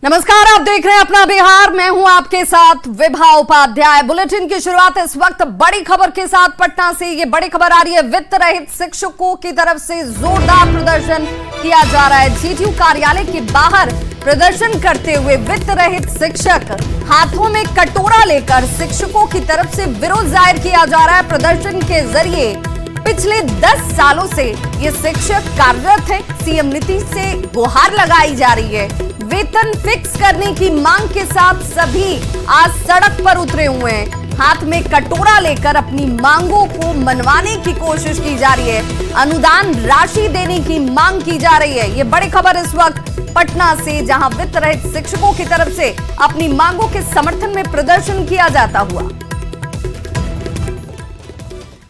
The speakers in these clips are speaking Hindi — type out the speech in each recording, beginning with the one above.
नमस्कार, आप देख रहे हैं अपना बिहार। मैं हूं आपके साथ विभा उपाध्याय। बुलेटिन की शुरुआत इस वक्त बड़ी खबर के साथ पटना से। ये बड़ी खबर आ रही है, वित्त रहित शिक्षकों की तरफ से जोरदार प्रदर्शन किया जा रहा है। जेडीयू कार्यालय के बाहर प्रदर्शन करते हुए वित्त रहित शिक्षक हाथों में कटोरा लेकर शिक्षकों की तरफ से विरोध जाहिर किया जा रहा है। प्रदर्शन के जरिए पिछले 10 सालों से ये शिक्षक कार्यरत है। सीएम नीतीश से गुहार लगाई जा रही है। वेतन फिक्स करने की मांग के साथ सभी आज सड़क पर उतरे हुए हैं। हाथ में कटोरा लेकर अपनी मांगों को मनवाने की कोशिश की जा रही है। अनुदान राशि देने की मांग की जा रही है। ये बड़ी खबर इस वक्त पटना से, जहां वित्त रहित शिक्षकों की तरफ से अपनी मांगों के समर्थन में प्रदर्शन किया जाता हुआ।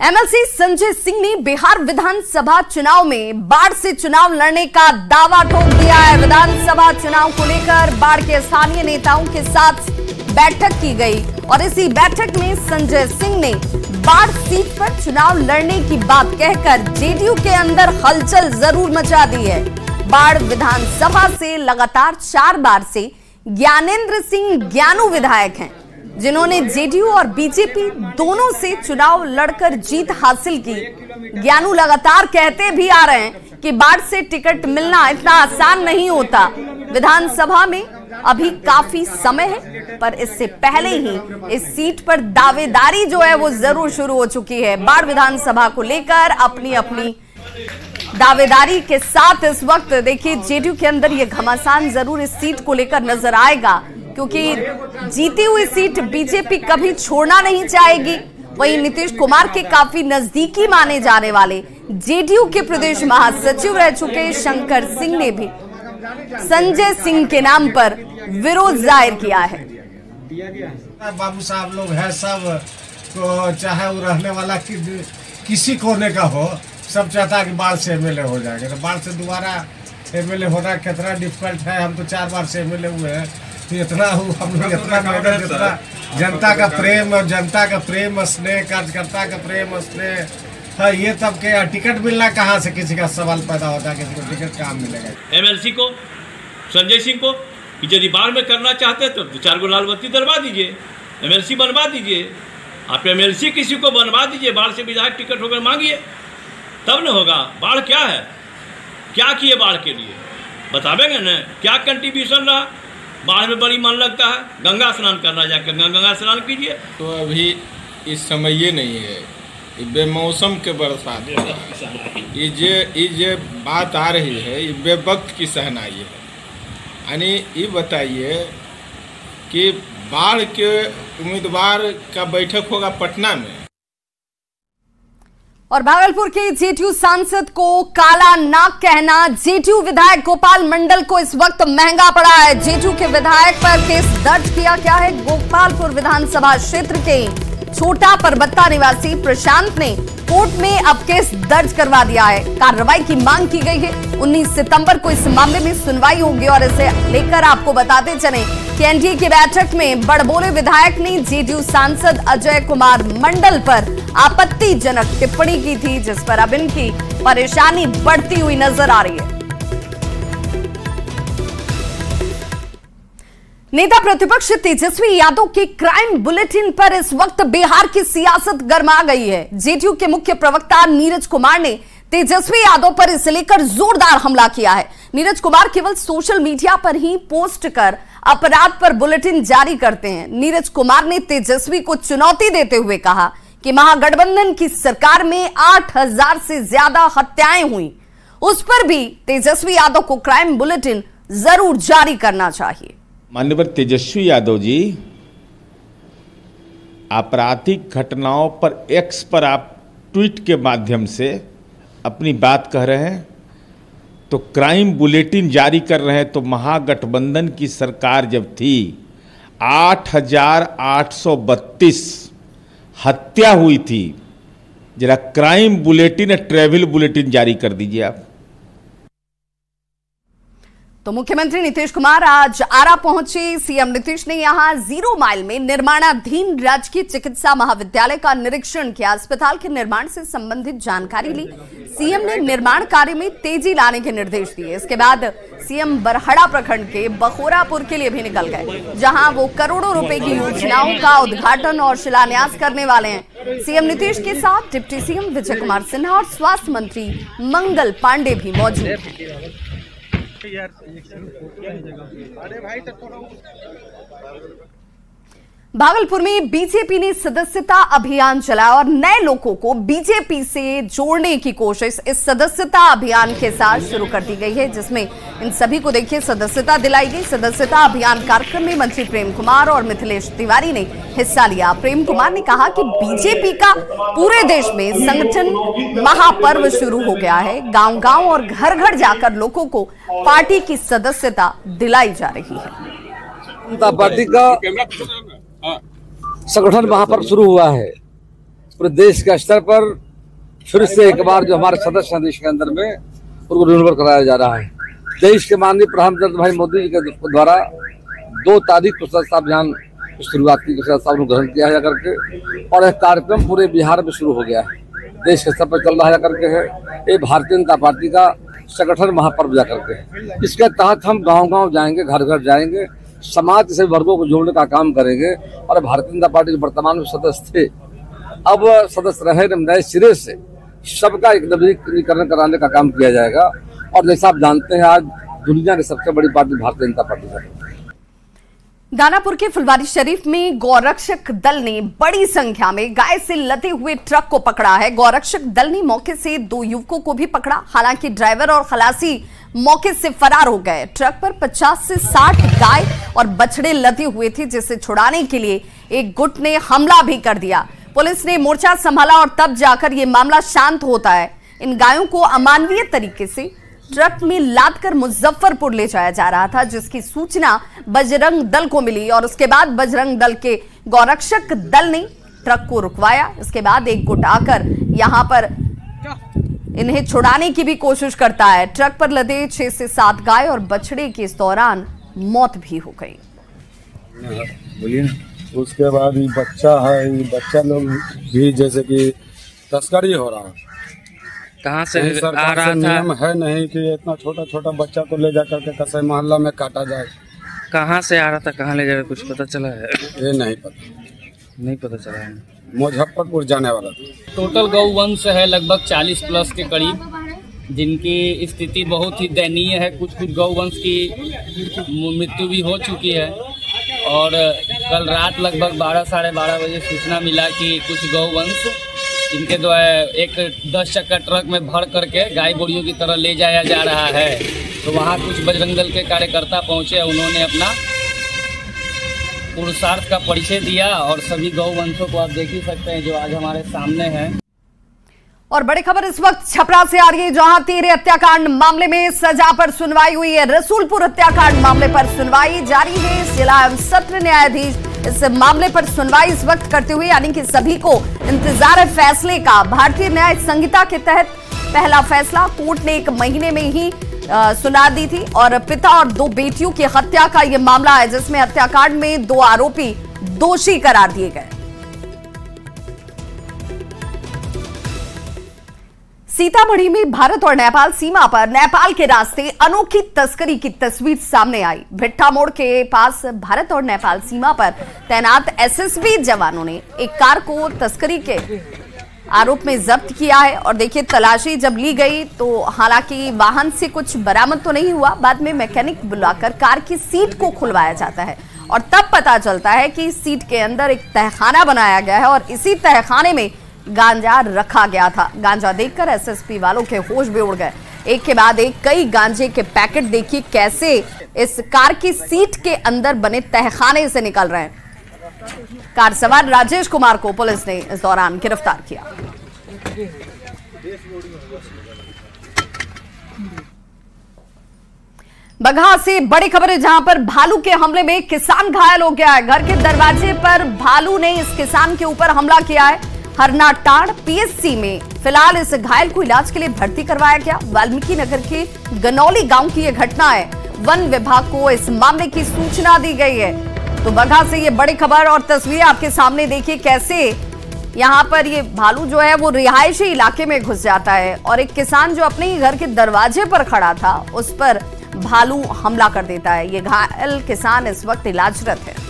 एमएलसी संजय सिंह ने बिहार विधानसभा चुनाव में बाढ़ से चुनाव लड़ने का दावा ठोक दिया है। विधानसभा चुनाव को लेकर बाढ़ के स्थानीय नेताओं के साथ बैठक की गई और इसी बैठक में संजय सिंह ने बाढ़ सीट पर चुनाव लड़ने की बात कहकर जेडीयू के अंदर हलचल जरूर मचा दी है। बाढ़ विधानसभा से लगातार 4 बार से ज्ञानेंद्र सिंह ज्ञानू विधायक हैं, जिन्होंने जेडीयू और बीजेपी दोनों से चुनाव लड़कर जीत हासिल की। ज्ञानू लगातार कहते भी आ रहे हैं कि बाढ़ से टिकट मिलना इतना आसान नहीं होता। विधानसभा में अभी काफी समय है, पर इससे पहले ही इस सीट पर दावेदारी जो है वो जरूर शुरू हो चुकी है। बाढ़ विधानसभा को लेकर अपनी अपनी दावेदारी के साथ इस वक्त देखिए जेडीयू के अंदर ये घमासान जरूर इस सीट को लेकर नजर आएगा, क्योंकि जीती हुई सीट बीजेपी कभी छोड़ना नहीं चाहेगी। वहीं नीतीश कुमार के काफी नजदीकी माने जाने वाले जेडीयू के प्रदेश महासचिव रह चुके शंकर सिंह ने भी संजय सिंह के नाम पर विरोध जाहिर किया है। बाबू साहब लोग है सब, तो चाहे वो रहने वाला किसी कोने का हो, सब चाहता कि बाढ़ से एमएलए हो जाएगा। तो बाढ़ से दोबारा एमएलए होना कितना डिफिकल्ट है। हम तो 4 बार से एमएलए हुए हैं, तो इतना हम लोग इतना मेहनत, जितना जनता का प्रेम और जनता का प्रेम स्नेह, कार्यकर्ता का प्रेम स्नेह, ये तब के टिकट मिलना कहाँ से किसी का सवाल पैदा होता है, किसी को टिकट कहाँ मिलेगा। एमएलसी को, संजय सिंह को, कि यदि बाढ़ में करना चाहते हैं तो 4 गो लाल बत्ती दलवा दीजिए, एमएलसी बनवा दीजिए। आप एमएलसी किसी को बनवा दीजिए, बाढ़ से विधायक टिकट होकर मांगिए, तब न होगा। बाढ़ क्या है, क्या किए बाढ़ के लिए बतावेंगे न, क्या कंट्रीब्यूशन रहा। बाढ़ में बड़ी मन लगता है, गंगा स्नान करना, जाकर गंगा स्नान कीजिए। तो अभी इस समय ये नहीं है, बेमौसम के बरसात, ये जे बात आ रही है, ये बेवक्त की सहनाई है। यानी ये बताइए कि बाढ़ के उम्मीदवार का बैठक होगा पटना में, और भागलपुर के जेडीयू सांसद को काला नाग कहना जेडीयू विधायक गोपाल मंडल को इस वक्त महंगा पड़ा है। जेडीयू के विधायक पर केस दर्ज किया गया है। गोपालपुर विधानसभा क्षेत्र के छोटा परबत्ता निवासी प्रशांत ने कोर्ट में अब केस दर्ज करवा दिया है। कार्रवाई की मांग की गई है। 19 सितंबर को इस मामले में सुनवाई होगी और इसे लेकर आपको बताते चलें कि एनडीए की बैठक में बड़बोले विधायक ने जेडीयू सांसद अजय कुमार मंडल पर आपत्तिजनक टिप्पणी की थी, जिस पर अब इनकी परेशानी बढ़ती हुई नजर आ रही है। नेता प्रतिपक्ष तेजस्वी यादव के क्राइम बुलेटिन पर इस वक्त बिहार की सियासत गर्मा गई है। जेडीयू के मुख्य प्रवक्ता नीरज कुमार ने तेजस्वी यादव पर इसे लेकर जोरदार हमला किया है। नीरज कुमार केवल सोशल मीडिया पर ही पोस्ट कर अपराध पर बुलेटिन जारी करते हैं। नीरज कुमार ने तेजस्वी को चुनौती देते हुए कहा कि महागठबंधन की सरकार में 8000 से ज्यादा हत्याएं हुई, उस पर भी तेजस्वी यादव को क्राइम बुलेटिन जरूर जारी करना चाहिए। माननीय तेजस्वी यादव जी, आपराधिक घटनाओं पर एक्स पर आप ट्वीट के माध्यम से अपनी बात कह रहे हैं, तो क्राइम बुलेटिन जारी कर रहे हैं। तो महागठबंधन की सरकार जब थी 8832 हत्या हुई थी। जरा क्राइम बुलेटिन, ट्रैवल बुलेटिन जारी कर दीजिए आप। तो मुख्यमंत्री नीतीश कुमार आज आरा पहुंचे। सीएम नीतीश ने यहां 0 माइल में निर्माणाधीन राजकीय चिकित्सा महाविद्यालय का निरीक्षण किया। अस्पताल के निर्माण से संबंधित जानकारी ली। सीएम ने निर्माण कार्य में तेजी लाने के निर्देश दिए। इसके बाद सीएम बरहड़ा प्रखंड के बखोरापुर के लिए भी निकल गए, जहां वो करोड़ों रुपए की योजनाओं का उद्घाटन और शिलान्यास करने वाले हैं। सीएम नीतीश के साथ डिप्टी सीएम विजय कुमार सिन्हा और स्वास्थ्य मंत्री मंगल पांडे भी मौजूद हैं। भागलपुर में बीजेपी ने सदस्यता अभियान चलाया और नए लोगों को बीजेपी से जोड़ने की कोशिश इस सदस्यता अभियान के साथ शुरू कर दी गई है, जिसमें इन सभी को देखिए सदस्यता दिलाई गई। सदस्यता अभियान कार्यक्रम में मंत्री प्रेम कुमार और मिथिलेश तिवारी ने हिस्सा लिया। प्रेम कुमार ने कहा कि बीजेपी का पूरे देश में संगठन महापर्व शुरू हो गया है। गांव-गांव और घर-घर जाकर लोगों को पार्टी की सदस्यता दिलाई जा रही है। पार्टी का संगठन महापर्व शुरू हुआ है। पूरे देश के स्तर पर फिर से एक बार जो हमारे सदस्य हैं देश के अंदर में उनको रिन्यूअल कराया जा रहा है। देश के माननीय प्रधानमंत्री भाई मोदी जी के द्वारा 2 तारीख को सदस्यता अभियान की शुरुआत की सदस्यता ग्रहण किया है करके, और एक कार्यक्रम पूरे बिहार में शुरू हो गया है। देश के स्तर पर चल रहा है करके है। ये भारतीय जनता पार्टी का संगठन महापर्व जा करके है। इसके तहत हम गाँव-गाँव जाएंगे, घर-घर जाएंगे, समाज के सभी वर्गों को जोड़ने का काम करेंगे। और भारतीय जनता पार्टी के वर्तमान में सदस्य थे, अब सदस्य रहे नए सिरे से सबका एक नवीनीकरण कराने का काम किया जाएगा। और जैसा आप जानते हैं आज दुनिया की सबसे बड़ी पार्टी भारतीय जनता पार्टी है। दानापुर के फुलवारी शरीफ में गौरक्षक दल ने बड़ी संख्या में गाय से लदे हुए ट्रक को पकड़ा है। गौरक्षक दल ने मौके से 2 युवकों को भी पकड़ा। हालांकि ड्राइवर और खलासी मौके से फरार हो गए। ट्रक पर 50 से 60 गाय और बछड़े लदे हुए थे, जिसे छुड़ाने के लिए एक गुट ने हमला भी कर दिया। पुलिस ने मोर्चा संभाला और तब जाकर यह मामला शांत होता है। इन गायों को अमानवीय तरीके से ट्रक में लादकर मुजफ्फरपुर ले जाया जा रहा था, जिसकी सूचना बजरंग दल को मिली और उसके बाद बजरंग दल के गौरक्षक दल ने ट्रक को रुकवाया। इसके बाद एक गुट आकर यहां पर इन्हें छुड़ाने की भी कोशिश करता है। ट्रक पर लदे 6 से 7 गाय और बछड़े की इस दौरान मौत भी हो गई। बोलिए ना। उसके बाद ये बच्चा है, ये बच्चा लोग भी जैसे कि तस्करी हो रहा है। कहाँ से आ रहा था? नियम है नहीं कि इतना छोटा छोटा बच्चा को ले जाकर के कसे मोहल्ला में काटा जाए। कहाँ से आ रहा था, कहाँ ले जा रहा, कुछ पता चला है? ये नहीं पता चला है। मुजफ्फरपुर जाने वाला था। टोटल गौवंश है लगभग 40 प्लस के करीब, जिनकी स्थिति बहुत ही दयनीय है। कुछ गौवंश की मृत्यु भी हो चुकी है। और कल रात लगभग 12 साढ़े 12 बजे सूचना मिला कि कुछ गौवंश इनके द्वारा एक 10 चक्का ट्रक में भर करके गाय गोड़ियों की तरह ले जाया जा रहा है। तो वहाँ कुछ बजरंग दल के कार्यकर्ता पहुँचे, उन्होंने अपना पुरुषार्थ का परिचय दिया और सभी गौवंशों को आप देख ही सकते हैं जो आज हमारे सामने है। और बड़ी खबर इस वक्त छपरा से आ रही है, जहां तिहरे हत्याकांड मामले में सजा पर सुनवाई हुई है। रसूलपुर हत्याकांड मामले पर सुनवाई जारी है। जिला एवं सत्र न्यायाधीश इस मामले पर सुनवाई इस वक्त करते हुए, यानी कि सभी को इंतजार है फैसले का। भारतीय न्याय संहिता के तहत पहला फैसला कोर्ट ने 1 महीने में ही सुना दी थी। और पिता और 2 बेटियों की हत्या का यह मामला है, जिसमें हत्याकांड में 2 आरोपी दोषी करार दिए गए। सीतामढ़ी में भारत और नेपाल सीमा पर नेपाल के रास्ते अनोखी तस्करी की तस्वीर सामने आई। भिट्ठा मोड़ के पास भारत और नेपाल सीमा पर तैनात एसएसबी जवानों ने एक कार को तस्करी के आरोप में जब्त किया है। और देखिए, तलाशी जब ली गई तो हालांकि वाहन से कुछ बरामद तो नहीं हुआ। बाद में मैकेनिक बुलाकर कार की सीट को खुलवाया जाता है और तब पता चलता है कि सीट के अंदर एक तहखाना बनाया गया है और इसी तहखाने में गांजा रखा गया था। गांजा देखकर एसएसपी वालों के होश भी उड़ गए। एक के बाद एक कई गांजे के पैकेट देखिए कैसे इस कार की सीट के अंदर बने तहखाने से निकल रहे हैं। कार सवार राजेश कुमार को पुलिस ने इस दौरान गिरफ्तार किया। बगहा से बड़ी खबर है, जहां पर भालू के हमले में किसान घायल हो गया है। घर के दरवाजे पर भालू ने इस किसान के ऊपर हमला किया है। हरनाटाड़ पीएचसी में फिलहाल इस घायल को इलाज के लिए भर्ती करवाया गया। वाल्मीकि नगर के गनौली गांव की यह घटना है। वन विभाग को इस मामले की सूचना दी गई है। तो बगहा से ये बड़ी खबर और तस्वीरें आपके सामने देखिए कैसे यहाँ पर ये भालू जो है वो रिहायशी इलाके में घुस जाता है और एक किसान जो अपने ही घर के दरवाजे पर खड़ा था उस पर भालू हमला कर देता है। ये घायल किसान इस वक्त इलाजरत है।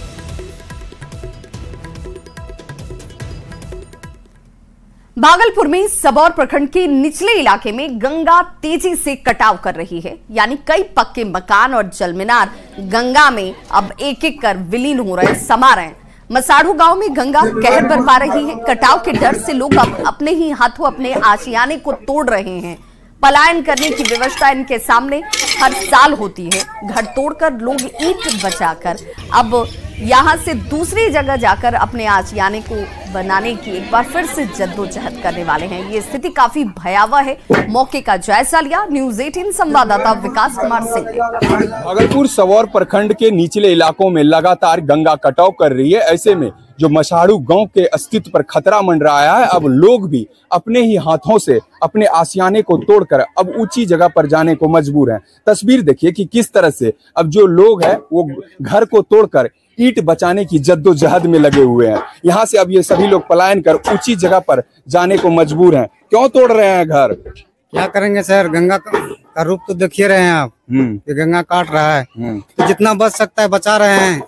भागलपुर में सबौर प्रखंड के निचले इलाके में गंगा तेजी से कटाव कर रही है, यानी कई पक्के मकान और जलमीनार गंगा में अब एक एक कर विलीन हो रहे, समा रहे हैं। मसाढ़ू गांव में गंगा कहर बरपा रही है। कटाव के डर से लोग अब अपने ही हाथों अपने आशियाने को तोड़ रहे हैं। पलायन करने की व्यवस्था इनके सामने हर साल होती है। घर तोड़कर लोग ईंट बचाकर अब यहां से दूसरी जगह जाकर अपने आशियाने को बनाने की एक बार फिर से जद्दोजहद करने वाले हैं। ये स्थिति काफी भयावह है। मौके का जायजा लिया न्यूज़ 18 संवाददाता विकास कुमार सिंह ने। भागलपुर सबौर प्रखंड के निचले इलाकों में लगातार गंगा कटाव कर रही है। ऐसे में जो मसाढ़ू गांव के अस्तित्व पर खतरा मंडराया है, अब लोग भी अपने ही हाथों से अपने आशियाने को तोड़कर अब ऊंची जगह पर जाने को मजबूर हैं। तस्वीर देखिए कि किस तरह से अब जो लोग हैं वो घर को तोड़कर ईंट बचाने की जद्दोजहद में लगे हुए हैं। यहाँ से अब ये सभी लोग पलायन कर ऊंची जगह पर जाने को मजबूर हैं। क्यों तोड़ रहे हैं घर? क्या करेंगे सर, गंगा का रूप तो देखिए रहे हैं आप कि गंगा काट रहा है, तो जितना बच सकता है बचा रहे हैं।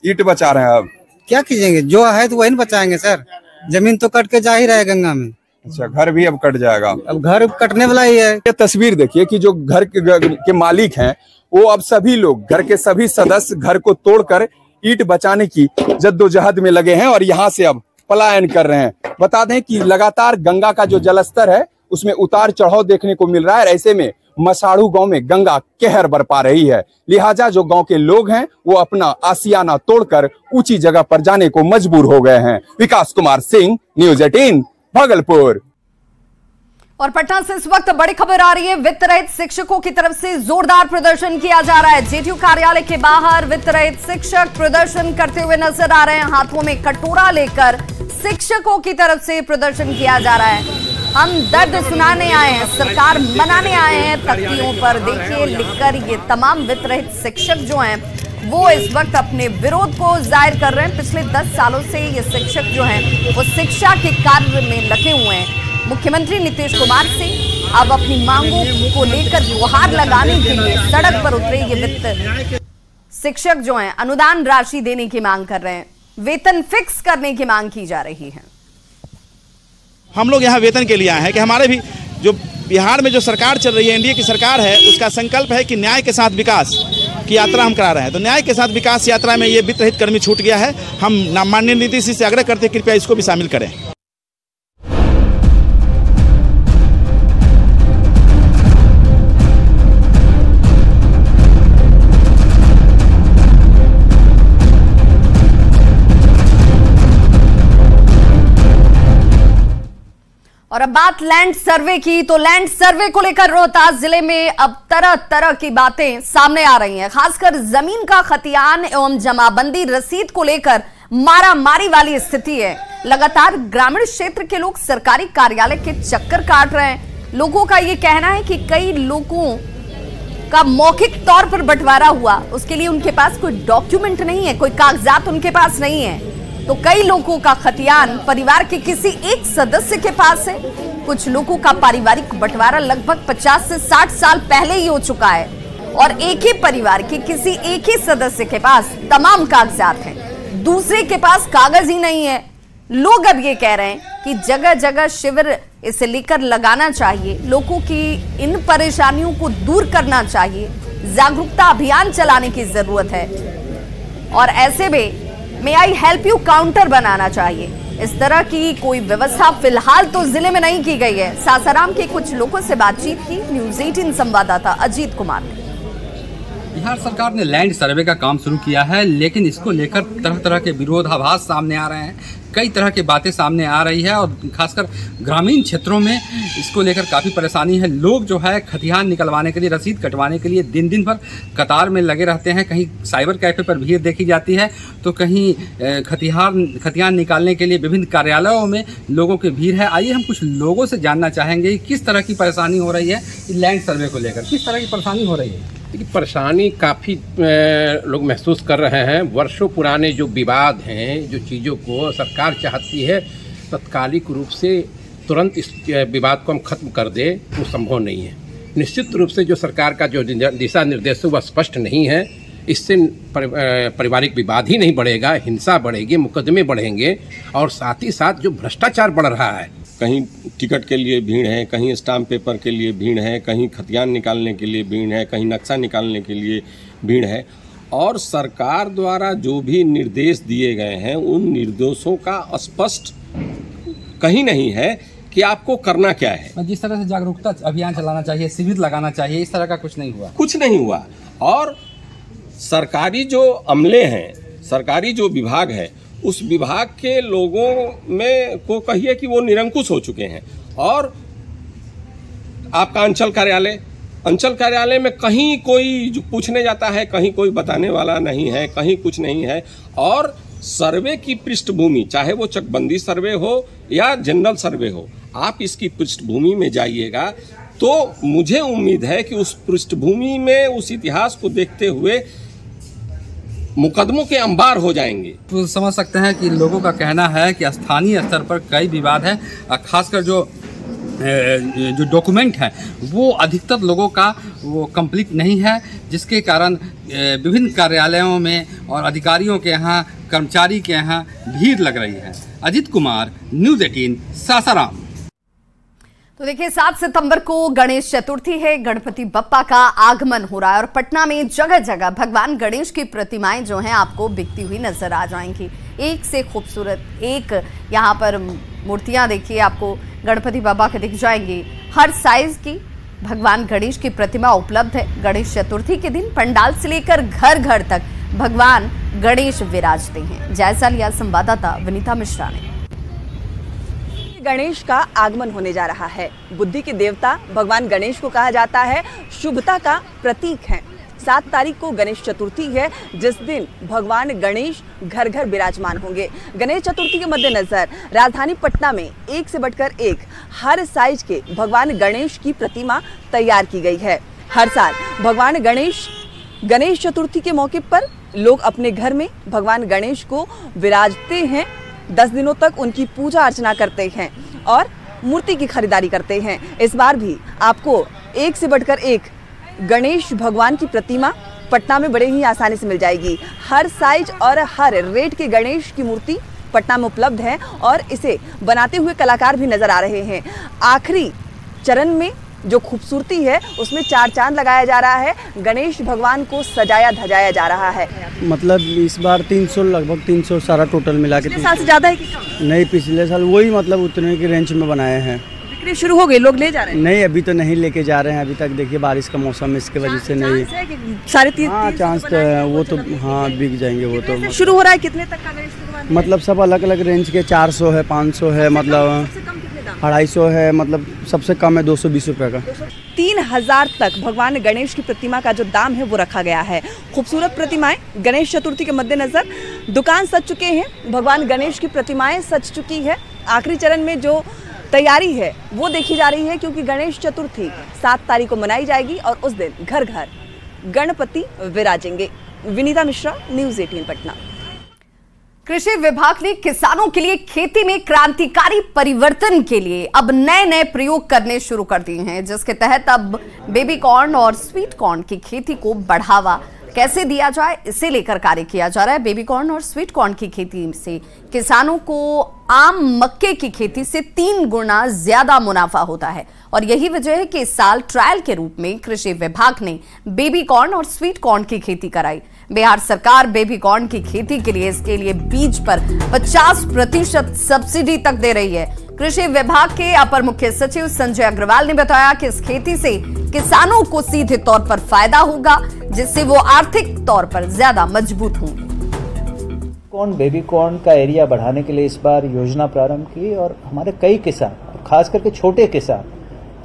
ईंट बचा रहे हैं। अब क्या कीजिएंगे, जो है तो वही बचाएंगे सर। जमीन तो कट के जा ही रहा है गंगा में। अच्छा, घर भी अब कट जाएगा। अब घर कटने वाला ही है। ये तस्वीर देखिए कि जो घर के मालिक हैं वो अब सभी लोग, घर के सभी सदस्य घर को तोड़कर ईंट बचाने की जद्दोजहद में लगे हैं और यहाँ से अब पलायन कर रहे हैं। बता दें कि लगातार गंगा का जो जलस्तर है उसमें उतार चढ़ाव देखने को मिल रहा है। ऐसे में मसाढ़ू गांव में गंगा कहर बरपा रही है, लिहाजा जो गांव के लोग हैं वो अपना आशियाना तोड़कर ऊंची जगह पर जाने को मजबूर हो गए हैं। विकास कुमार सिंह, न्यूज़ 18 भागलपुर। और पटना से इस वक्त बड़ी खबर आ रही है। वित्त रहित शिक्षकों की तरफ से जोरदार प्रदर्शन किया जा रहा है। जेटीयू कार्यालय के बाहर वित्त रहित शिक्षक प्रदर्शन करते हुए नजर आ रहे हैं। हाथों में कटोरा लेकर शिक्षकों की तरफ से प्रदर्शन किया जा रहा है। हम दर्द सुनाने आए हैं, सरकार मनाने आए हैं। तख्तियों पर देखिए लिखकर ये तमाम वित्त रहित शिक्षक जो हैं वो इस वक्त अपने विरोध को जाहिर कर रहे हैं। पिछले 10 सालों से ये शिक्षक जो हैं वो शिक्षा के कार्य में लगे हुए हैं। मुख्यमंत्री नीतीश कुमार से अब अपनी मांगों को लेकर गुहार लगाने के लिए सड़क पर उतरे ये वित्त शिक्षक जो हैं अनुदान राशि देने की मांग कर रहे हैं। वेतन फिक्स करने की मांग की जा रही है। हम लोग यहाँ वेतन के लिए आए हैं कि हमारे भी जो बिहार में जो सरकार चल रही है, एनडीए की सरकार है, उसका संकल्प है कि न्याय के साथ विकास की यात्रा हम करा रहे हैं। तो न्याय के साथ विकास यात्रा में ये वित्त रहित कर्मी छूट गया है। हम माननीय नीतीश जी से आग्रह करते हैं कृपया इसको भी शामिल करें। और अब बात लैंड सर्वे की, तो लैंड सर्वे को लेकर रोहतास जिले में अब तरह तरह की बातें सामने आ रही हैं। खासकर जमीन का खतियान एवं जमाबंदी रसीद को लेकर मारामारी वाली स्थिति है। लगातार ग्रामीण क्षेत्र के लोग सरकारी कार्यालय के चक्कर काट रहे हैं। लोगों का ये कहना है कि कई लोगों का मौखिक तौर पर बंटवारा हुआ, उसके लिए उनके पास कोई डॉक्यूमेंट नहीं है, कोई कागजात उनके पास नहीं है। तो कई लोगों का खतियान परिवार के किसी एक सदस्य के पास है। कुछ लोगों का पारिवारिक बंटवारा लगभग 50 से 60 साल पहले ही हो चुका है और एक ही परिवार के किसी एक ही सदस्य के पास तमाम कागजात हैं, दूसरे के पास कागज ही नहीं है। लोग अब ये कह रहे हैं कि जगह जगह शिविर इसे लेकर लगाना चाहिए, लोगों की इन परेशानियों को दूर करना चाहिए, जागरूकता अभियान चलाने की जरूरत है और ऐसे में मे आई हेल्प यू काउंटर बनाना चाहिए। इस तरह की कोई व्यवस्था फिलहाल तो जिले में नहीं की गई है। सासाराम के कुछ लोगों से बातचीत की न्यूज़ 18 संवाददाता अजीत कुमार ने। बिहार सरकार ने लैंड सर्वे का काम शुरू किया है, लेकिन इसको लेकर तरह तरह के विरोधाभास सामने आ रहे हैं। कई तरह की बातें सामने आ रही है और खासकर ग्रामीण क्षेत्रों में इसको लेकर काफ़ी परेशानी है। लोग जो है खतियान निकलवाने के लिए, रसीद कटवाने के लिए दिन दिन भर कतार में लगे रहते हैं। कहीं साइबर कैफ़े पर भीड़ देखी जाती है तो कहीं खतियान निकालने के लिए विभिन्न कार्यालयों में लोगों की भीड़ है। आइए हम कुछ लोगों से जानना चाहेंगे किस तरह की परेशानी हो रही है लैंड सर्वे को लेकर, किस तरह की परेशानी हो रही है। देखिए, परेशानी काफ़ी लोग महसूस कर रहे हैं। वर्षों पुराने जो विवाद हैं, जो चीज़ों को सरकार चाहती है तत्कालिक रूप से तुरंत इस विवाद को हम खत्म कर दे, वो संभव नहीं है। निश्चित रूप से जो सरकार का जो दिशा निर्देश है वह स्पष्ट नहीं है। इससे पारिवारिक विवाद ही नहीं बढ़ेगा, हिंसा बढ़ेगी, मुकदमे बढ़ेंगे और साथ ही साथ जो भ्रष्टाचार बढ़ रहा है, कहीं टिकट के लिए भीड़ है, कहीं स्टाम्प पेपर के लिए भीड़ है, कहीं खतियान निकालने के लिए भीड़ है, कहीं नक्शा निकालने के लिए भीड़ है। और सरकार द्वारा जो भी निर्देश दिए गए हैं उन निर्देशों का स्पष्ट कहीं नहीं है कि आपको करना क्या है। जिस तरह से जागरूकता अभियान चलाना चाहिए, शिविर लगाना चाहिए, इस तरह का कुछ नहीं हुआ। कुछ नहीं हुआ। और सरकारी जो अमले हैं, सरकारी जो विभाग है, उस विभाग के लोगों में को कहिए कि वो निरंकुश हो चुके हैं। और आपका अंचल कार्यालय में कहीं कोई जो पूछने जाता है, कहीं कोई बताने वाला नहीं है, कहीं कुछ नहीं है। और सर्वे की पृष्ठभूमि, चाहे वो चकबंदी सर्वे हो या जनरल सर्वे हो, आप इसकी पृष्ठभूमि में जाइएगा तो मुझे उम्मीद है कि उस पृष्ठभूमि में उस इतिहास को देखते हुए मुकदमों के अंबार हो जाएंगे। तो समझ सकते हैं कि लोगों का कहना है कि स्थानीय स्तर पर कई विवाद है, खासकर जो डॉक्यूमेंट है वो अधिकतर लोगों का वो कंप्लीट नहीं है, जिसके कारण विभिन्न कार्यालयों में और अधिकारियों के यहाँ, कर्मचारी के यहाँ भीड़ लग रही है। अजित कुमार, न्यूज़ 18, सासाराम। तो देखिए, 7 सितंबर को गणेश चतुर्थी है, गणपति बप्पा का आगमन हो रहा है और पटना में जगह जगह भगवान गणेश की प्रतिमाएं जो हैं आपको बिकती हुई नजर आ जाएंगी। एक से खूबसूरत एक यहाँ पर मूर्तियां देखिए आपको गणपति बाबा के दिख जाएंगी। हर साइज की भगवान गणेश की प्रतिमा उपलब्ध है। गणेश चतुर्थी के दिन पंडाल से लेकर घर घर तक भगवान गणेश विराजते हैं। जायजा लिया संवाददाता विनीता मिश्रा ने। गणेश का आगमन होने जा रहा है। बुद्धि के देवता भगवान गणेश को कहा जाता है, शुभता का प्रतीक है। 7 तारीख को गणेश चतुर्थी है, जिस दिन भगवान गणेश घर घर विराजमान होंगे। गणेश चतुर्थी के मद्देनजर राजधानी पटना में एक से बढ़कर एक हर साइज के भगवान गणेश की प्रतिमा तैयार की गई है। हर साल भगवान गणेश चतुर्थी के मौके पर लोग अपने घर में भगवान गणेश को विराजते हैं। 10 दिनों तक उनकी पूजा अर्चना करते हैं और मूर्ति की खरीदारी करते हैं। इस बार भी आपको एक से बढ़कर एक गणेश भगवान की प्रतिमा पटना में बड़े ही आसानी से मिल जाएगी। हर साइज और हर रेट के गणेश की मूर्ति पटना में उपलब्ध है और इसे बनाते हुए कलाकार भी नजर आ रहे हैं। आखिरी चरण में जो खूबसूरती है उसमें 4 चांद लगाया जा रहा है। गणेश भगवान को सजाया धजाया जा रहा है। मतलब इस बार 300, लगभग 300 सारा टोटल मिला के। पिछले साल से ज्यादा है कि कम? नहीं, पिछले साल वही मतलब उतने की रेंज में बनाए हैं। बिक्री शुरू हो गई, लोग ले जा रहे हैं? नहीं, अभी तो नहीं लेके जा रहे हैं। अभी तक देखिए बारिश का मौसम है, इसके वजह से नहीं। 3.5 चांस तो है, वो तो हाँ बिक जाएंगे। वो तो शुरू हो रहा है। कितने तक का गणेश भगवान? मतलब सब अलग अलग रेंज के, 400 है, 500 है, मतलब 250 है, मतलब सबसे कम है 220 रुपये का। 3000 तक भगवान गणेश की प्रतिमा का जो दाम है वो रखा गया है। खूबसूरत प्रतिमाएं गणेश चतुर्थी के मद्देनजर दुकान सज चुके हैं। भगवान गणेश की प्रतिमाएं सज चुकी है। आखिरी चरण में जो तैयारी है वो देखी जा रही है, क्योंकि गणेश चतुर्थी 7 तारीख को मनाई जाएगी और उस दिन घर घर गणपति विराजेंगे। विनीता मिश्रा, न्यूज़ 18 पटना। कृषि विभाग ने किसानों के लिए खेती में क्रांतिकारी परिवर्तन के लिए अब नए प्रयोग करने शुरू कर दिए हैं, जिसके तहत अब बेबी कॉर्न और स्वीट कॉर्न की खेती को बढ़ावा कैसे दिया जाए, इसे लेकर कार्य किया जा रहा है। बेबी कॉर्न और स्वीट कॉर्न की खेती से किसानों को आम मक्के की खेती से 3 गुना ज्यादा मुनाफा होता है और यही वजह है कि इस साल ट्रायल के रूप में कृषि विभाग ने बेबी कॉर्न और स्वीट कॉर्न की खेती कराई। बिहार सरकार बेबी कॉर्न की खेती के लिए इसके लिए बीज पर 50% सब्सिडी तक दे रही है। कृषि विभाग के अपर मुख्य सचिव संजय अग्रवाल ने बताया कि इस खेती से किसानों को सीधे तौर पर फायदा होगा, जिससे वो आर्थिक तौर पर ज्यादा मजबूत होंगे। कॉर्न, बेबी कॉर्न का एरिया बढ़ाने के लिए इस बार योजना प्रारंभ की और हमारे कई किसान, खास करके छोटे किसान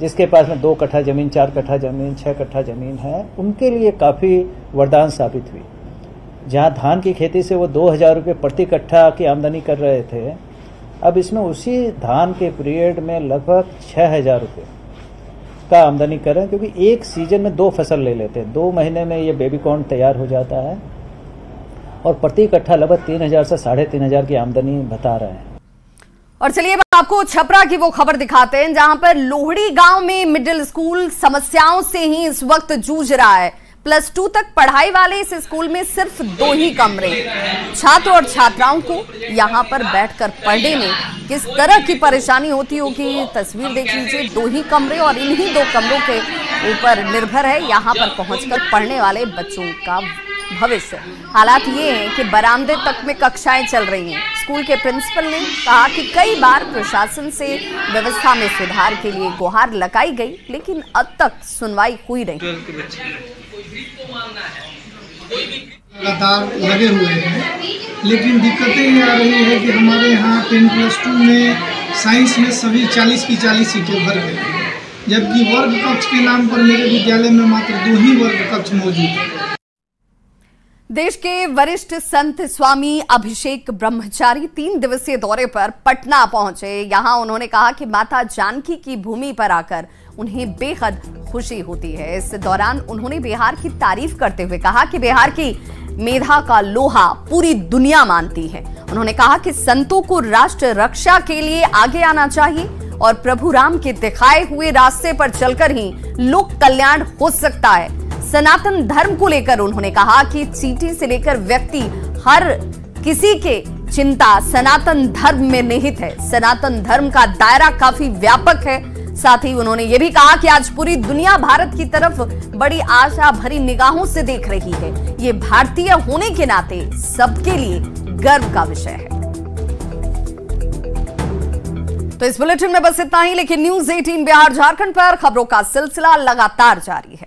जिसके पास में 2 कट्ठा जमीन, 4 कट्ठा जमीन, 6 कट्ठा जमीन है, उनके लिए काफी वरदान साबित हुई। जहां धान की खेती से वो 2000 रुपये प्रति कट्ठा की आमदनी कर रहे थे, अब इसमें उसी धान के पीरियड में लगभग 6000 रुपये का आमदनी कर रहे हैं, क्योंकि एक सीजन में 2 फसल ले लेते हैं। 2 महीने में ये बेबी कॉर्न तैयार हो जाता है और प्रति कट्ठा लगभग 3,000 से 3,500 की आमदनी बता रहे हैं। और चलिए अब आपको छपरा की वो खबर दिखाते हैं जहां पर लोहड़ी गांव में मिडिल स्कूल समस्याओं से ही इस वक्त जूझ रहा है। +2 तक पढ़ाई वाले इस स्कूल में सिर्फ 2 ही कमरे। छात्र और छात्राओं को यहां पर बैठकर पढ़ने में किस तरह की परेशानी होती होगी, तस्वीर देख लीजिए। 2 ही कमरे और इन्हीं 2 कमरों के ऊपर निर्भर है यहां पर पहुंचकर पढ़ने वाले बच्चों का भविष्य। हालात ये हैं कि बरामदे तक में कक्षाएं चल रही हैं। स्कूल के प्रिंसिपल ने कहा कि कई बार प्रशासन से व्यवस्था में सुधार के लिए गुहार लगाई गई, लेकिन अब तक सुनवाई हुई नहीं। लगातार लगे हुए हैं, लेकिन दिक्कतें ये आ रही है कि हमारे यहाँ 10+2 में साइंस में सभी 40 की 40 सीटें भर गई हैं, जबकि वर्ग कक्ष के नाम पर मेरे विद्यालय में मात्र 2 ही वर्ग कक्ष मौजूद है। देश के वरिष्ठ संत स्वामी अभिषेक ब्रह्मचारी 3 दिवसीय दौरे पर पटना पहुंचे। यहां उन्होंने कहा कि माता जानकी की भूमि पर आकर उन्हें बेहद खुशी होती है। इस दौरान उन्होंने बिहार की तारीफ करते हुए कहा कि बिहार की मेधा का लोहा पूरी दुनिया मानती है। उन्होंने कहा कि संतों को राष्ट्र रक्षा के लिए आगे आना चाहिए और प्रभु राम के दिखाए हुए रास्ते पर चलकर ही लोक कल्याण हो सकता है। सनातन धर्म को लेकर उन्होंने कहा कि चींटी से लेकर व्यक्ति हर किसी के चिंता सनातन धर्म में निहित है। सनातन धर्म का दायरा काफी व्यापक है। साथ ही उन्होंने ये भी कहा कि आज पूरी दुनिया भारत की तरफ बड़ी आशा भरी निगाहों से देख रही है। ये भारतीय होने के नाते सबके लिए गर्व का विषय है। तो इस बुलेटिन में बस इतना ही, लेकिन न्यूज़ 18 बिहार झारखंड पर खबरों का सिलसिला लगातार जारी है।